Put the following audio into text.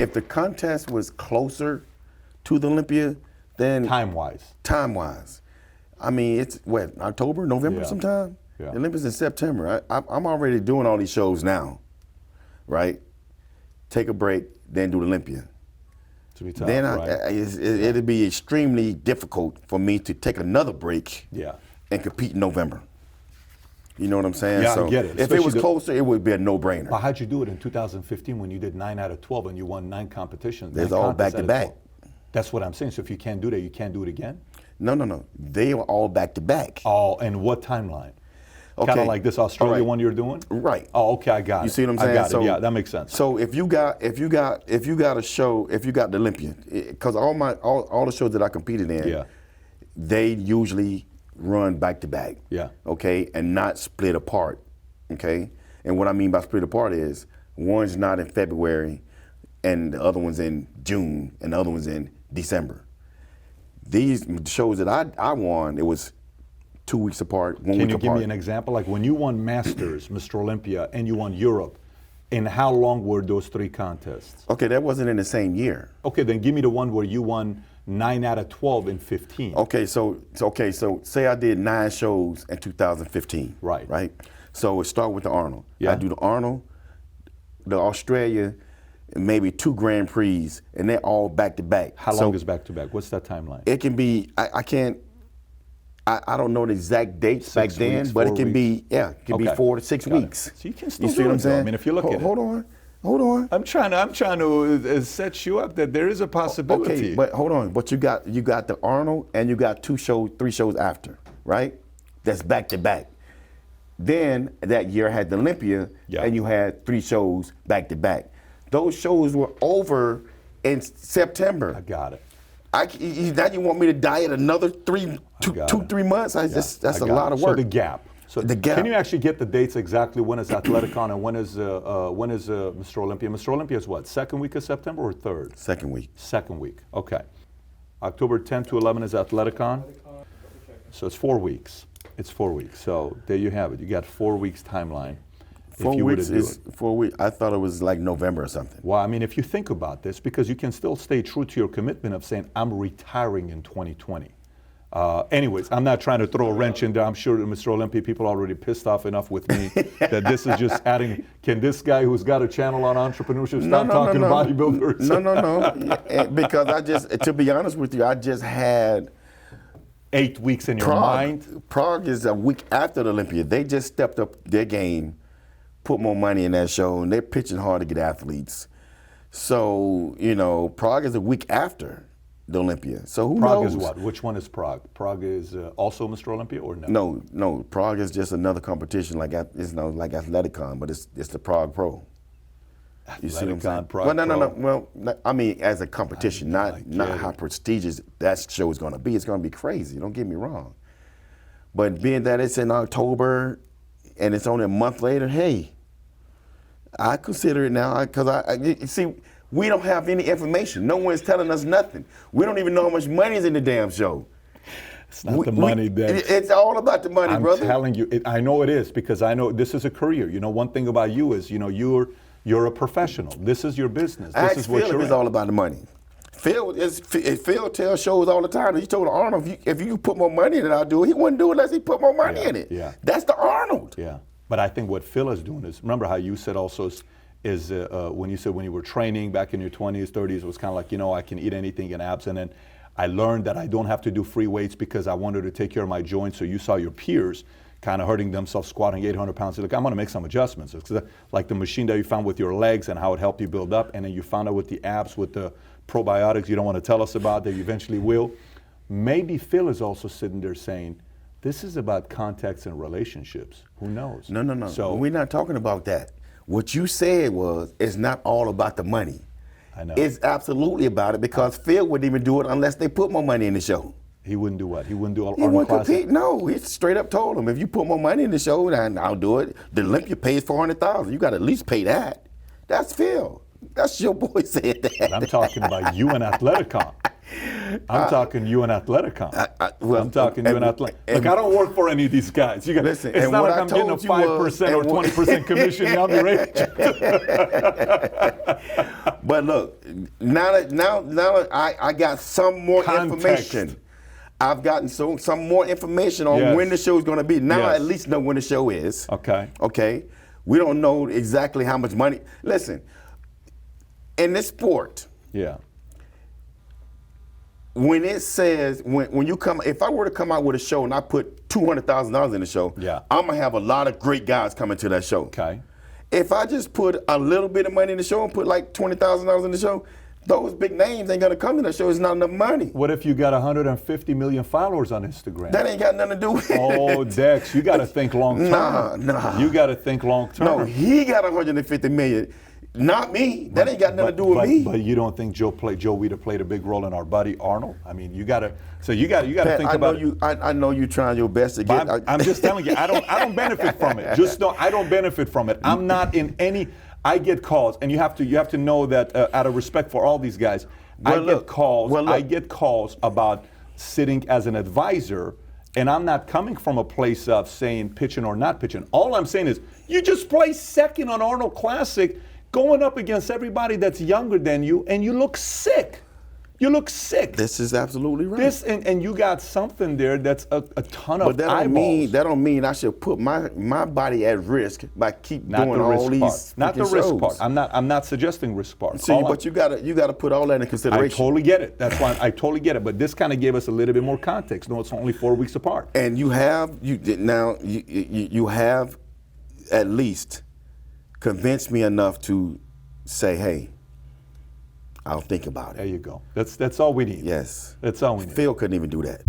if the contest was closer to the Olympia, then Time-wise. I mean, it's what, October, November Yeah. sometime? Yeah. The Olympics in September. I'm already doing all these shows now, right? Take a break, then do the Olympia. To be tough, Then right? it'd be extremely difficult for me to take another break Yeah. and compete in November. You know what I'm saying? Yeah, so I get it. If it Especially was closer, it would be a no-brainer. But how'd you do it in 2015 when you did 9 out of 12 and you won 9 competitions? There's 9 all contests out of back-to-back. 12? That's what I'm saying. So if you can't do that, you can't do it again? No. They were all back-to-back. Oh, and what timeline? Kind Okay. of like this Australia All right. one you're doing? Right. Oh, okay, I got it. You see what I'm saying? I got So- it. Yeah, that makes sense. So if you got a show, if you got the Olympian, because all the shows that I competed in, Yeah. they usually run back to back. Yeah. Okay, and not split apart. Okay, and what I mean by split apart is one's not in February, and the other one's in June, and the other one's in December. These shows that I won, it was 2 weeks apart, 1 week Can you apart. give me an example? Like when you won Masters, Mr. Olympia, and you won Europe, in how long were those 3 contests? Okay, that wasn't in the same year. Okay, then give me the one where you won 9 out of 12 in 15. Okay, so say I did 9 shows in 2015. Right. Right. So it start with the Arnold. Yeah. I do the Arnold, the Australia, and maybe 2 Grand Prix, and they're all back to back. How So long is back to back? What's that timeline? it can be. I can't. I don't know the exact dates 6 back then, weeks, but 4 it can be it can be Okay. 4 to 6 Got it. weeks. So you can still see do what it, I'm though. saying? I mean, if you look at it. Hold on. I'm trying to set you up that there is a possibility. Okay, but hold on. But you got the Arnold and you got 3 shows after, right? That's back to back. Then that year I had the Olympia, Yeah. and you had 3 shows back to back. Those shows were over in September. I got it. Now you want me to diet another 3 months? That's I a got lot it. of work. So the gap. So The gap. Can you actually get the dates exactly? When is Athleticon and when is Mr. Olympia? Mr. Olympia is what? 2nd week of September or 3rd? Second week. 2nd week. Okay. October 10 to 11 is Athleticon. So it's 4 weeks. It's 4 weeks. So there you have it. You got 4 weeks timeline. 4 if you were to weeks do is it. 4 weeks. I thought it was like November or something. Well, I mean, if you think about this, because you can still stay true to your commitment of saying, I'm retiring in 2020. Anyways, I'm not trying to throw a wrench in there. I'm sure Mr. Olympia people are already pissed off enough with me that this is just adding. Can this guy who's got a channel on entrepreneurship stop talking to bodybuilders? No. Because to be honest with you, I just had 8 weeks in your mind. Prague is a week after the Olympia. They just stepped up their game, put more money in that show, and they're pitching hard to get athletes. So, Prague is a week after the Olympia. So who Prague knows? is what? Which one is Prague? Prague is also Mr. Olympia or no? No. Prague is just another competition like Athleticon, but it's the Prague Pro. You see what I'm saying? Athleticon, Prague Well, no. Pro. Well, I mean, as a competition, not get it. how prestigious that show is going to be. It's going to be crazy. Don't get me wrong. But being that it's in October and it's only a month later, hey, I consider it now because you see, we don't have any information. No one's telling us nothing. We don't even know how much money is in the damn show. It's not the money, Dave. It's all about the money, I'm brother. telling you, I know it is because I know this is a career. One thing about you is, you're a professional. This is your business. This Ask is what Phil you're if it's in. all about the money. Phil tells shows all the time. He told Arnold, if you put more money in it, I'll do it. He wouldn't do it unless he put more money in it. Yeah. That's the Arnold. Yeah, but I think what Phil is doing is, remember how you said also is when you said when you were training back in your 20s, 30s, it was kind of like, I can eat anything in abs. And then I learned that I don't have to do free weights because I wanted to take care of my joints. So you saw your peers kind of hurting themselves squatting 800 pounds. You're like, I'm going to make some adjustments. It's like the machine that you found with your legs and how it helped you build up. And then you found out with the abs, with the probiotics you don't want to tell us about that you eventually will. Maybe Phil is also sitting there saying, this is about contacts and relationships. Who knows? No. So We're not talking about that. What you said was, it's not all about the money. I know. It's absolutely about it because Phil wouldn't even do it unless they put more money in the show. He wouldn't do what? He wouldn't do He Arnold wouldn't Classic? compete. No, he straight up told him, if you put more money in the show, then I'll do it. The Olympia pays $400,000. You got to at least pay that. That's Phil. That's your boy said that. But I'm talking about you and Athleticon. I'm talking you and Athleticon. well, I'm talking you and Athletic. Look, I don't work for any of these guys. You got, Listen, it's and not what like I I'm getting a told you was- 5% or and what- 20% commission on your agent. But look, now that I got some more Context. information. I've gotten some more information on Yes. when the show is going to be. Now I Yes. at least know when the show is. Okay. Okay. We don't know exactly how much money. Listen, in this sport, Yeah. when it says when you come, if I were to come out with a show and I put $200,000 in the show, Yeah. I'm gonna have a lot of great guys coming to that show. Okay. If I just put a little bit of money in the show and put like $20,000 in the show, those big names ain't gonna come to that show. It's not enough money. What if you got 150 million followers on Instagram? That ain't got nothing to do with it. Oh, Dex, you got to think long term. Nah. You got to think long term. No, he got 150 million, not me. That ain't got nothing to do with me. But you don't think Joe Weider played a big role in our buddy Arnold? I mean, you got to. So you got to Pat, think I about know you. I know you trying your best to get. I'm just telling you, I don't benefit from it. I don't benefit from it. I'm not in any. I get calls, and you have to know that out of respect for all these guys, I get calls about sitting as an advisor, and I'm not coming from a place of saying pitching or not pitching. All I'm saying is you just placed second on Arnold Classic, going up against everybody that's younger than you, and you look sick. You look sick. This is absolutely right. This and you got something there that's a ton of But that eyeballs. don't mean I should put my body at risk by keep Not doing the all risk these part. Not the freaking risk shows. part. I'm not suggesting risk part. See, All but you gotta put all that in I consideration. totally get it. That's why I totally get it. But this kind of gave us a little bit more context. No, it's only 4 weeks apart. And you have at least convinced me enough to say, hey, I'll think about There it. you go. That's all we need. Yes. That's all we need. Phil couldn't even do that.